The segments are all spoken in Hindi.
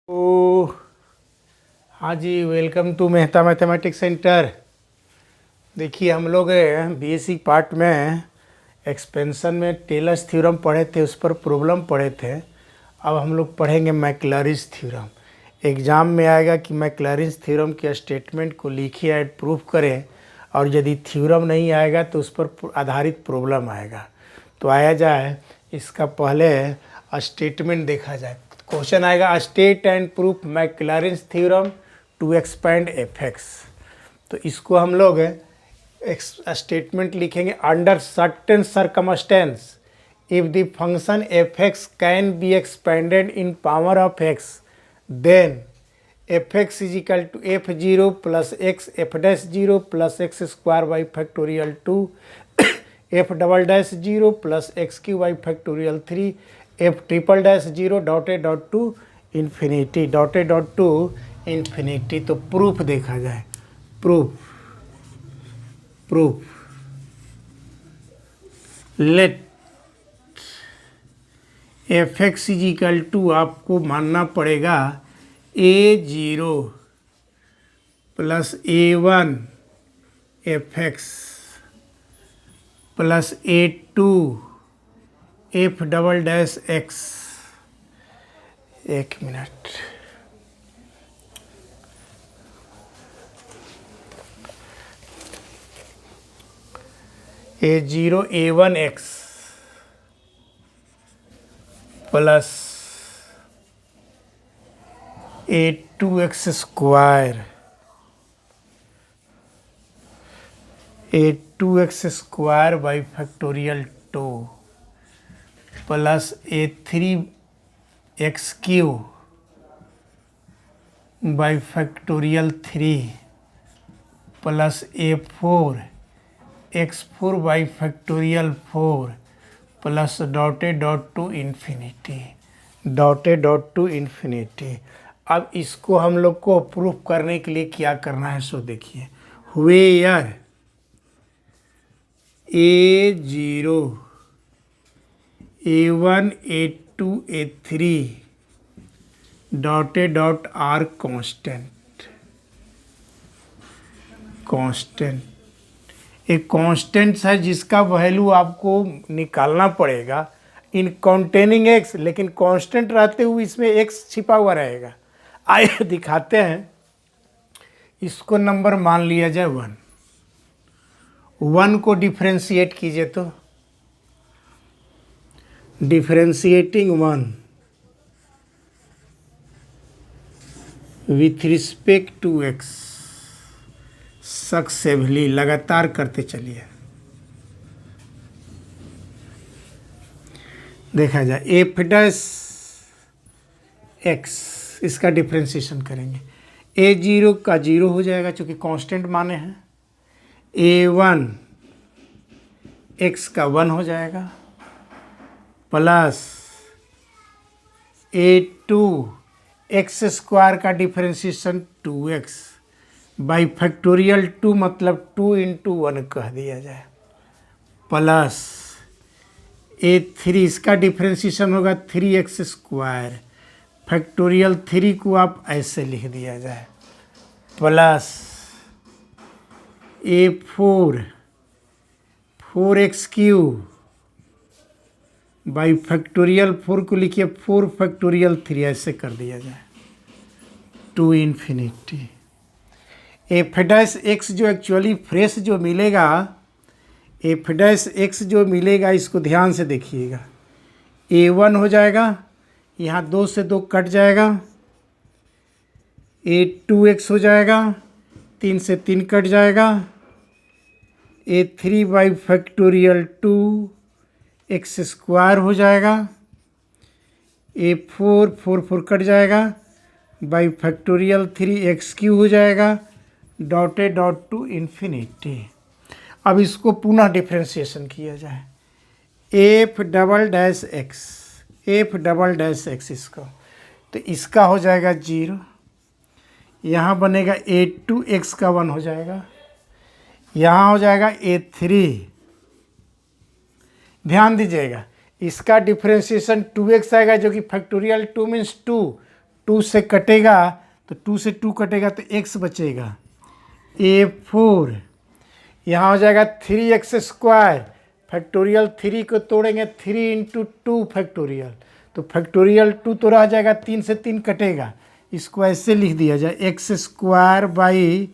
ओ हाँ जी, welcome to Mehta mathematics centre. देखिए हम लोग बीएससी पार्ट में एक्सपेंशन में टेलर्स थ्योरम पढ़े थे, उस पर प्रॉब्लम पढ़े थे। अब हम लोग पढ़ेंगे मैक्लॉरिन्स थ्योरम। एग्ज़ाम में आएगा कि मैक्लॉरिन्स थ्योरम के स्टेटमेंट को लिखिए एंड प्रूफ करें, और यदि थ्योरम नहीं आएगा तो उस पर आधारित प्रॉब्लम आएगा। तो आया जाए, इसका पहले स्टेटमेंट देखा जाए। क्वेश्चन आएगा state and proof Maclaurin's theorem to expand F X. तो इसको हम लोग स्टेटमेंट लिखेंगे, under certain circumstances if the function F X can be expanded in power of X, then F X is equal to F zero plus X F dash zero plus X square by factorial two F double dash zero plus X cube by factorial three F triple dash zero dotted dot to infinity, dotted dot to infinity. तो प्रूफ देखा जाए, proof let F X is equal to, आपको मानना पड़ेगा A zero plus A one F X plus A two F double dash X. एक minute, A zero A one X plus A two X square A two X square by factorial two plus A three X cube by factorial three plus A four X four by factorial four plus dotted dot to infinity, dotted dot to infinity. अब इसको हम लोग को प्रूफ करने के लिए क्या करना है, सो देखिए। Where a zero A one a two a three dotted dot are constant, एक कांस्टेंट है जिसका वैल्यू आपको निकालना पड़ेगा इन कंटेनिंग एक्स, लेकिन कांस्टेंट रहते हुए इसमें एक्स छिपा हुआ रहेगा। आइए दिखाते हैं। इसको नंबर मान लिया जाए वन, वन को डिफ्रेंशिएट कीजिए तो differentiating one with respect to x successfully, लगातार करते चलिए। देखा जाए एफ डैश एक्स, इसका डिफ्रेंशिएशन करेंगे। ए जीरो का जीरो हो जाएगा चूँकि कांस्टेंट माने हैं। ए वन एक्स का वन हो जाएगा plus A two X square का differentiation two X by factorial two, मतलब टू इंटू वन कह दिया जाए, प्लस ए थ्री, इसका डिफ्रेंशिएशन होगा three X square, factorial three को आप ऐसे लिख दिया जाए, plus A four four X cube by factorial four को लिखिए फोर फैक्टोरियल थ्री, ऐसे कर दिया जाए to infinity. F dash x जो एक्चुअली फ्रेश जो मिलेगा, एफ डैश एक्स जो मिलेगा, इसको ध्यान से देखिएगा। ए वन हो जाएगा, यहाँ दो से दो कट जाएगा, ए टू एक्स हो जाएगा, तीन से तीन कट जाएगा, A three by factorial two X square हो जाएगा, A four four four cut जाएगा by factorial three X cube हो जाएगा, डॉटेड डॉट टू इन्फिनिटी। अब इसको पुनः डिफ्रेंशिएशन किया जाए, F double dash x, F double dash x इसको, तो इसका हो जाएगा जीरो, यहाँ बनेगा ए टू एक्स का वन हो जाएगा, यहाँ हो जाएगा ए थ्री। ध्यान दीजिएगा, इसका डिफ्रेंशिएशन टू एक्स आएगा जो कि फैक्टोरियल टू मीन्स टू, 2 से कटेगा तो 2 से 2 कटेगा तो x बचेगा A4। यहाँ हो जाएगा 3x²। फैक्टोरियल 3 को तोड़ेंगे 3 × 2 फैक्टोरियल, तो फैक्टोरियल 2 तो रह जाएगा, 3 से 3 कटेगा, इसको ऐसे लिख दिया जाए x² बाई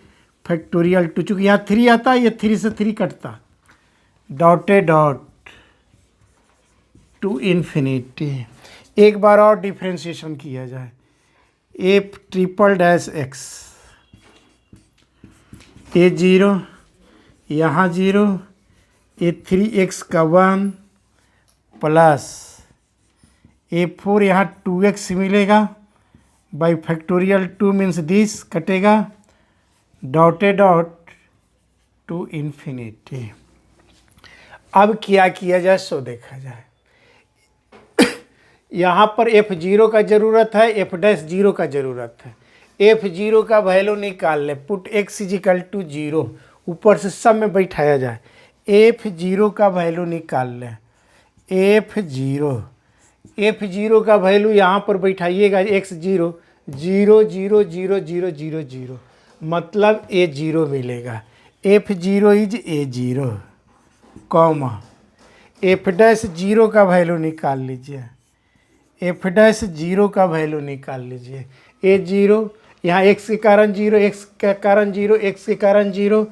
फैक्टोरियल 2। चूँकि यहाँ 3 आता है, ये 3 से 3 कटता, डॉटेड डॉट टू इन्फिनिटी। एक बार और डिफ्रेंशिएशन किया जाए, A∭X A0 यहाँ 0, A3x का 1 प्लस A4 यहाँ 2x मिलेगा बाई फैक्टोरियल 2 मीन्स दिस कटेगा, डॉटेड डॉट टू इन्फिनिटी। अब क्या किया जाए सो देखा जाए। यहाँ पर F0 का ज़रूरत है, F'0 का ज़रूरत है। F0 का वैल्यू निकाल ले, पुट x = 0, ऊपर से सब में बैठाया जाए। F0 का वैल्यू निकाल ले, F0 का वैल्यू यहाँ पर बैठाइएगा, x0 0 0 0 0 0 0, मतलब A0 मिलेगा। F0 is A0 comma F'0 का वैल्यू निकाल लीजिए, F'0 का वैल्यू निकाल लीजिए। A0 यहाँ x के कारण 0, x के कारण 0, x के कारण 0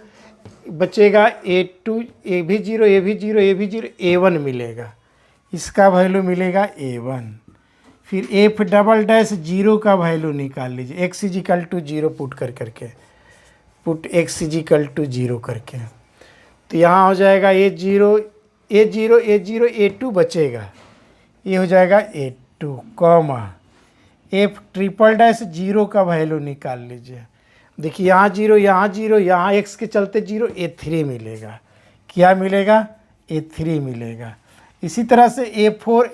बचेगा, A2 A भी 0, A भी 0, A भी 0, A1 मिलेगा, इसका वैल्यू मिलेगा A1। फिर F'0 का वैल्यू निकाल लीजिए, x = 0 पुट करके, पुट x = 0 करके, तो यहाँ हो जाएगा A0 A2 बचेगा, ये हो जाएगा A2 कॉमा F'0 का वैल्यू निकाल लीजिए। देखिए यहाँ 0 यहाँ 0, यहाँ x के चलते 0, A3 मिलेगा। क्या मिलेगा? A3 मिलेगा। इसी तरह से A4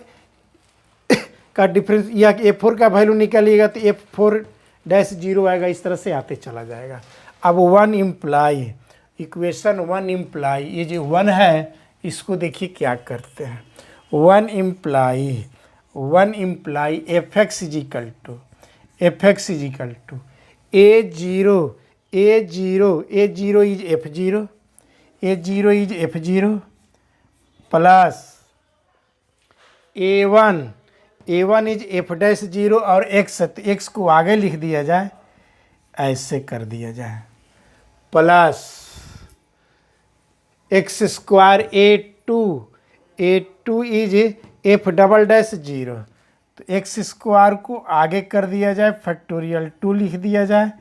का डिफरेंस या A4 का वैल्यू निकालिएगा तो F4'0 आएगा, इस तरह से आते चला जाएगा। अब 1 इम्प्लाई, इक्वेशन 1 इम्प्लाई, ये जो 1 है इसको देखिए क्या करते हैं। 1 imply fx is A0 is F0 plus A1 is F'0 और x को आगे लिख दिया जाए, ऐसे कर दिया जाए, plus x² A2 is F'0, तो x² को आगे कर दिया जाए, फैक्टोरियल 2 लिख दिया जाए,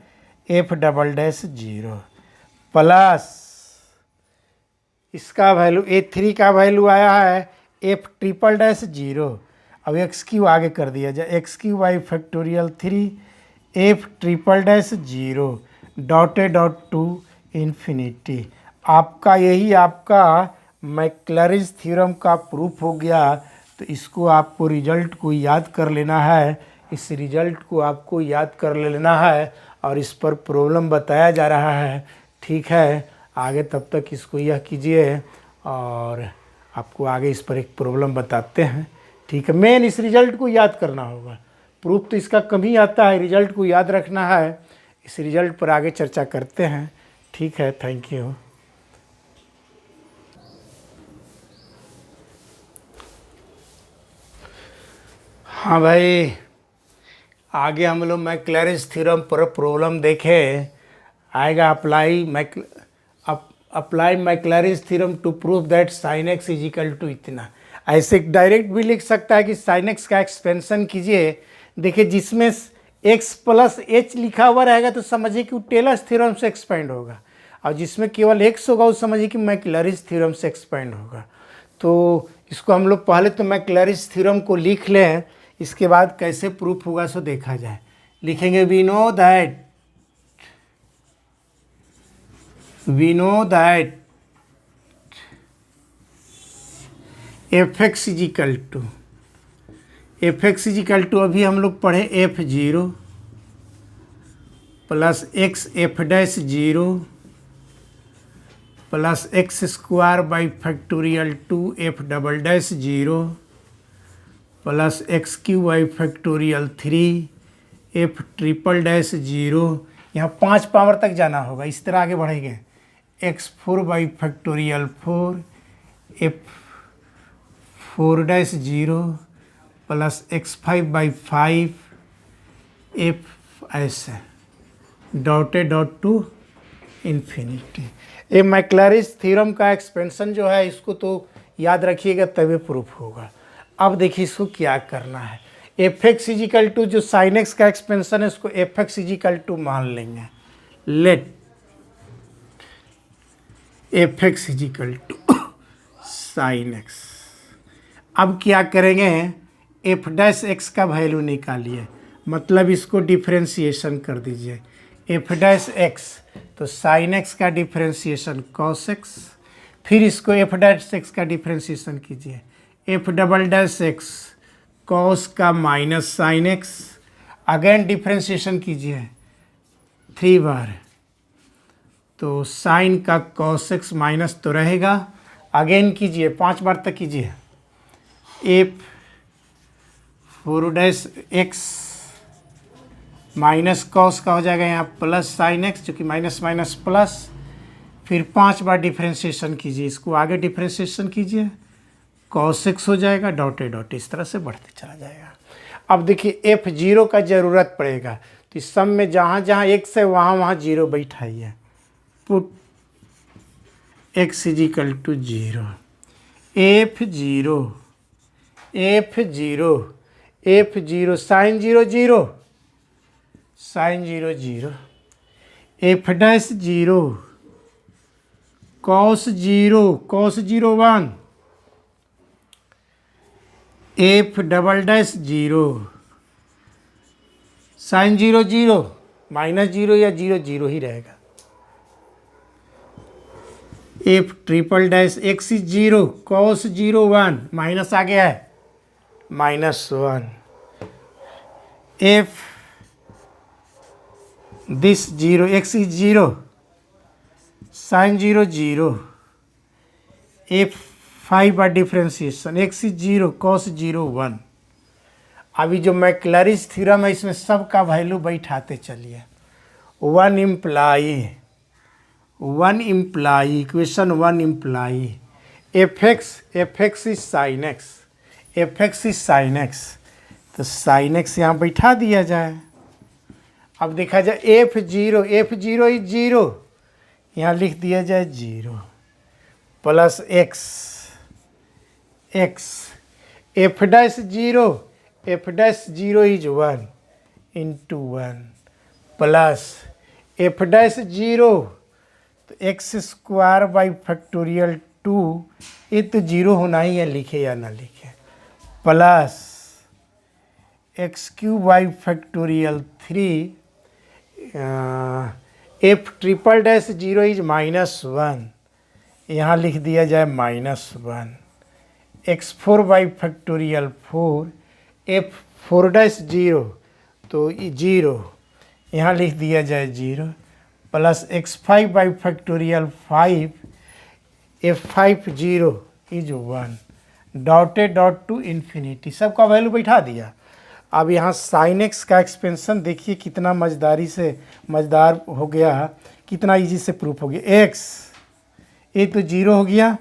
F'0 प्लस इसका वैल्यू A3 का वैल्यू आया है F'0, अब x³ आगे कर दिया जाए, x³ by factorial 3 F'0 dotted dot to infinity. आपका यही आपका मैक्लैरिज थ्योरम का प्रूफ हो गया। तो इसको आपको रिजल्ट को याद कर लेना है, इस रिजल्ट को आपको याद कर लेना है और इस पर प्रॉब्लम बताया जा रहा है। ठीक है, आगे तब तक इसको यह कीजिए और आपको आगे इस पर एक प्रॉब्लम बताते हैं। ठीक है, मेन इस रिजल्ट को याद करना होगा, प्रूफ तो इसका कम ही आता है, रिजल्ट को याद रखना है। इस रिजल्ट पर आगे चर्चा करते हैं। ठीक है, थैंक यू। हाँ भाई, आगे हम लोग मैक्लैरिज थ्योरम पर प्रॉब्लम देखे आएगा। Apply Maclaurin's theorem to prove that sin x = इतना। ऐसे डायरेक्ट भी लिख सकता है कि sin x का एक्सपेंशन कीजिए। देखिए, जिसमें x + h लिखा हुआ रहेगा तो समझिए कि वो टेलर्स थ्योरम से एक्सपेंड होगा, और जिसमें केवल x होगा वो समझिए कि मैक्लैरिज थ्योरम से एक्सपेंड होगा। तो इसको हम लोग पहले तो मैक्लैरिज थ्योरम को लिख लें, इसके बाद कैसे प्रूफ होगा सो देखा जाए। लिखेंगे वी नो दैट fx = अभी हम लोग पढ़े F0 plus x F'0 plus x² by factorial 2 F'0 plus x³ by factorial 3 F triple dash zero, यहाँ 5 पावर तक जाना होगा, इस तरह आगे बढ़ेंगे। X four by factorial four F four dash zero plus x five by five F ऐसे डॉटेड डॉट टू इन्फिनिटी। ये मैक्लैरिस थ्योरम का एक्सपेंशन जो है इसको तो याद रखिएगा तभी प्रूफ होगा। अब देखिए इसको क्या करना है। एफ एक्स इजिकल टू जो साइन एक्स का एक्सपेंशन है उसको एफ एक्स इजिकल टू मान लेंगे। Let F x is equal to sine x. अब क्या करेंगे, एफ डैश एक्स का वैल्यू निकालिए, मतलब इसको डिफ्रेंशिएशन कर दीजिए। एफ डैश एक्स तो साइन एक्स का डिफ्रेंशिएशन कॉस एक्स, फिर इसको एफ डैश एक्स का डिफ्रेंशिएशन कीजिए। F double dash x cos का minus sine x, again differentiation कीजिए 3 बार, तो साइन का कॉस एक्स माइनस तो रहेगा, अगेन कीजिए 5 बार तक कीजिए। F four dash x minus cos का हो जाएगा यहाँ प्लस साइन एक्स, जो कि माइनस माइनस प्लस, फिर 5 बार डिफ्रेंशिएशन कीजिए, इसको आगे डिफ्रेंशिएशन कीजिए, कॉस एक्स हो जाएगा डॉटे डॉट, इस तरह से बढ़ते चला जाएगा। अब देखिए एफ जीरो का ज़रूरत पड़ेगा, तो इस सम में जहाँ जहाँ एक्स है वहाँ वहाँ जीरो बैठाइए। Put X is equal to zero, F zero F zero F zero sine zero zero sine zero zero, F dash zero cos zero one, F double dash zero sine zero zero, minus zero या जीरो जीरो ही रहेगा। F triple dash X is zero cos zero one, minus आ गया है minus one, F this zero X is zero sine zero zero, F 5 bar differentiation x is zero cos zero one. अभी जो मैक्लैरिस थ्योरम है इसमें सब का वैल्यू बैठाते चलिए। One imply equation one imply F X is sine x, F X is sine x, तो साइन एक्स यहाँ बैठा दिया जाए। अब देखा जाए एफ जीरो इज जीरो, यहाँ लिख दिया जाए zero plus X F dash zero is one into one plus F dash zero तो X square by factorial two, ये तो जीरो होना ही है लिखे या ना लिखे, plus X cube by factorial three, F triple dash zero is minus one, यहाँ लिख दिया जाए minus one, x four by factorial four, F four dash zero तो जीरो, यहाँ लिख दिया जाए zero, plus x five by factorial five, F five zero is one, dotted dot to infinity, सबका वैल्यू बैठा दिया। अब यहाँ साइन एक्स का एक्सपेंशन देखिए कितना मज़ेदार हो गया, कितना इजी से प्रूफ हो गया। एक्स ये तो जीरो हो गया,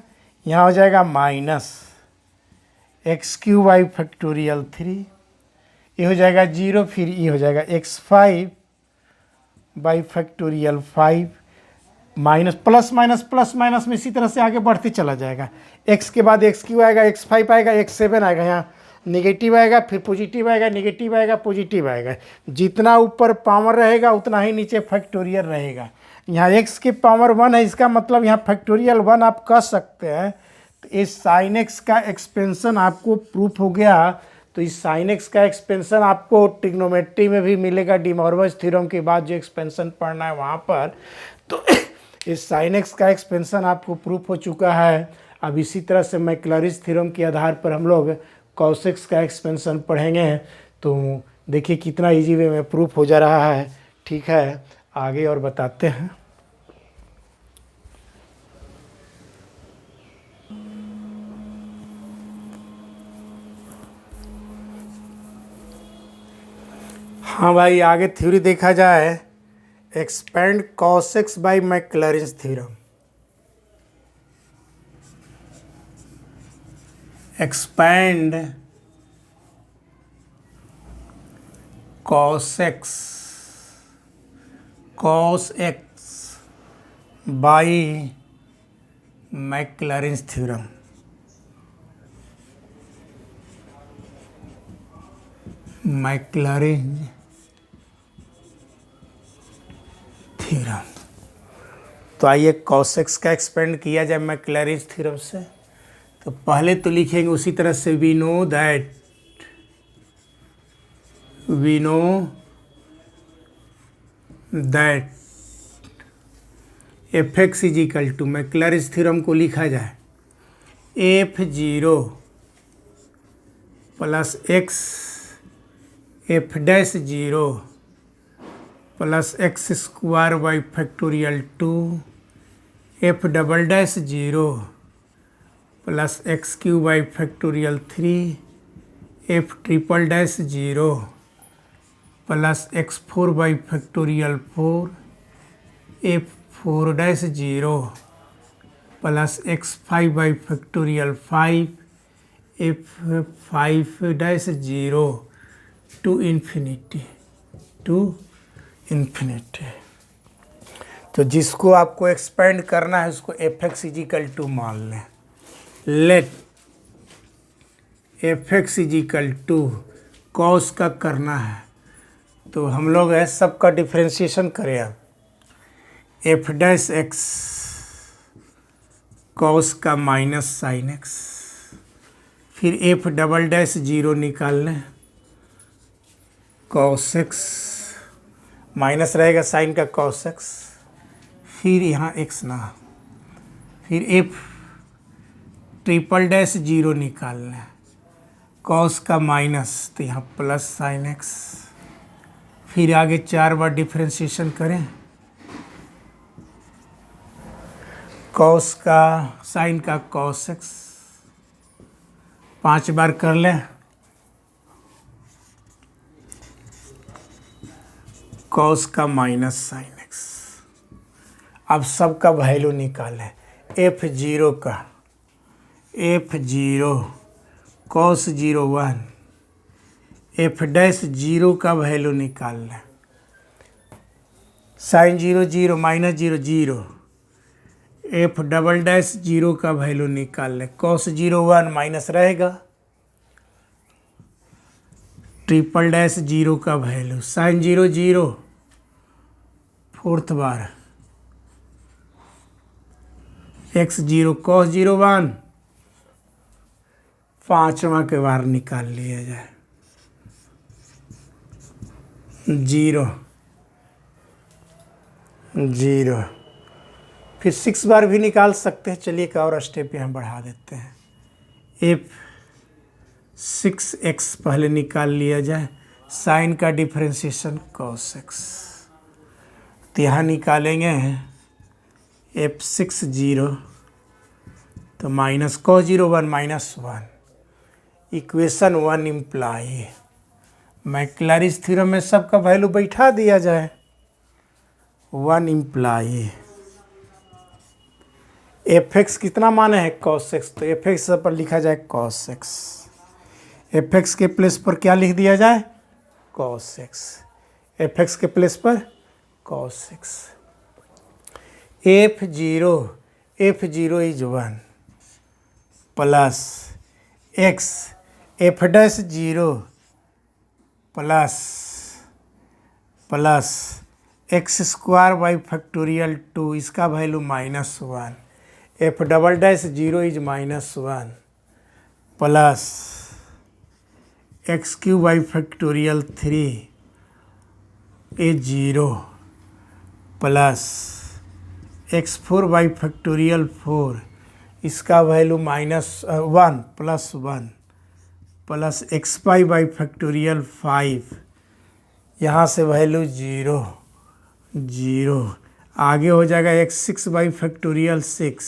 यहाँ हो जाएगा minus x cube by factorial three, ये हो जाएगा जीरो, फिर ये हो जाएगा x five by factorial five, minus plus minus में इसी तरह से आगे बढ़ते चला जाएगा। एक्स के बाद एक्स क्यू आएगा, एक्स फाइव आएगा, एक्स सेवन आएगा, यहाँ नेगेटिव आएगा, फिर पॉजिटिव आएगा, नेगेटिव आएगा, पॉजिटिव आएगा, जितना ऊपर पावर रहेगा उतना ही नीचे फैक्टोरियल रहेगा। यहाँ एक्स की पावर वन है, इसका मतलब यहाँ फैक्टोरियल वन आप कह सकते हैं। तो इस साइन एक्स का एक्सपेंशन आपको प्रूफ हो गया। तो इस साइन एक्स का एक्सपेंशन आपको ट्रिग्नोमेट्री में भी मिलेगा, डी मॉर्गन थ्योरम के बाद जो एक्सपेंशन पढ़ना है वहाँ पर। तो इस साइन एक्स का एक्सपेंशन आपको प्रूफ हो चुका है। अब इसी तरह से मैक्लैरिस थ्योरम के आधार पर हम लोग कॉस एक्स का एक्सपेंशन पढ़ेंगे। तो देखिए कितना इजी वे में प्रूफ हो जा रहा है। ठीक है, आगे और बताते हैं। हाँ भाई, आगे थ्योरी देखा जाए, expand cos X by Maclaurin's theorem. Expand cos x by Maclaurin's theorem. Maclaurin theorem. तो आइए cos x का एक्सपेंड किया जाए मैक्लॉरिन्स थ्योरम से। तो पहले तो लिखेंगे उसी तरह से, we know that F X is equal to, Maclaurin's theorem को लिखा जाए f0 plus X F dash 0 plus X square by factorial 2 F double dash 0 plus X cube by factorial 3 F triple dash 0 plus X 4 by factorial 4 F 4 dash 0 plus X 5 by factorial 5 F 5 dash 0 to infinity. तो जिसको आपको एक्सपेंड करना है उसको एफ एक्स इजिकल टू मान लें। Let F x is equal to cos का करना है, तो हम लोग है सबका डिफ्रेंशिएशन करें। अब एफ डैश एक्स कॉस का माइनस साइन एक्स, फिर एफ डबल डैश 0 निकाल लें, कॉस एक्स माइनस रहेगा साइन का कॉस एक्स, फिर यहाँ एक्स ना, फिर एफ ट्रिपल डैश 0 निकाल लें, कॉस का माइनस, तो यहाँ प्लस साइन एक्स, फिर आगे 4 बार डिफ्रेंशिएशन करें, कॉस का साइन का कॉस एक्स 5 बार कर लें, कॉस का माइनस साइन एक्स। अब सबका वैल्यू निकालें, f0 का f0 कॉस 0 1, एफ डैश 0 का वैल्यू निकाल लें, sine 0 0 minus 0 0, f double dash 0 का वैल्यू निकाल लें, कॉस 0 1 माइनस रहेगा, ट्रिपल डैश 0 का वैल्यू, साइन 0 0 फोर्थ बार, एक्स 0 कॉस 0 1 5वां के बार निकाल लिया जाए, 0 0, फिर 6 बार भी निकाल सकते हैं। चलिए एक और स्टेप यहाँ बढ़ा देते हैं, एफ 6x पहले निकाल लिया जाए, साइन का डिफ्रेंशिएशन कॉस एक्स, तो यहाँ निकालेंगे f6 0, तो minus cos 0 1 minus 1, equation 1 imply, Maclaurin's theorem में सबका वैल्यू बैठा दिया जाए, 1 इम्प्लाई एफ एक्स कितना माने है कॉस एक्स, तो एफ एक्स पर लिखा जाए कॉस एक्स, एफ एक्स के प्लेस पर क्या लिख दिया जाए कॉस एक्स, एफ एक्स के प्लेस पर cos x, f0 is 1 plus X F dash 0 plus X square by factorial 2, इसका value minus 1, F double dash 0 is minus 1 plus X cube by factorial 3 is 0 plus X 4 by factorial 4, इसका value minus 1 plus 1 plus x pi by factorial 5, यहाँ से वैल्यू 0 0, आगे हो जाएगा एक्स 6 बाई फैक्टोरियल 6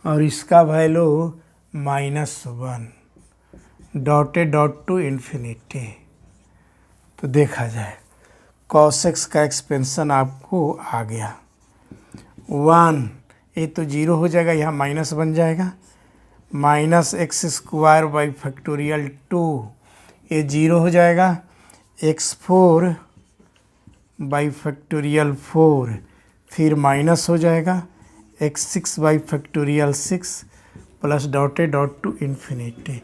और इसका value minus 1, dotted dot to infinity. तो देखा जाए cos x का एक्सपेंशन आपको आ गया 1, ये तो जीरो हो जाएगा, यहाँ माइनस बन जाएगा, minus x square by factorial 2, ये जीरो हो जाएगा, x4 बाई फैक्टोरियल 4, फिर माइनस हो जाएगा x6 by factorial 6 plus dotted dot to infinity.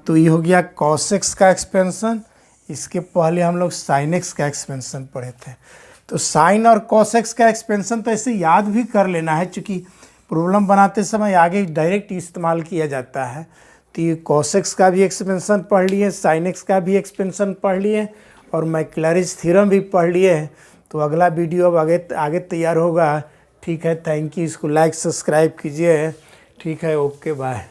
तो ये हो गया cos x का एक्सपेंशन। इसके पहले हम लोग sin x का एक्सपेंशन पढ़े थे। तो साइन और cos x का एक्सपेंशन तो ऐसे याद भी कर लेना है, क्योंकि प्रॉब्लम बनाते समय आगे डायरेक्ट इस्तेमाल किया जाता है। तो ये cos x का भी एक्सपेंशन पढ़ लिए, sin x का भी एक्सपेंशन पढ़ लिए और मैक्लैरिज थ्योरम भी पढ़ लिए। तो अगला वीडियो अब आगे तैयार होगा। ठीक है, थैंक यू। इसको लाइक सब्सक्राइब कीजिए। ठीक है, ओके, बाय।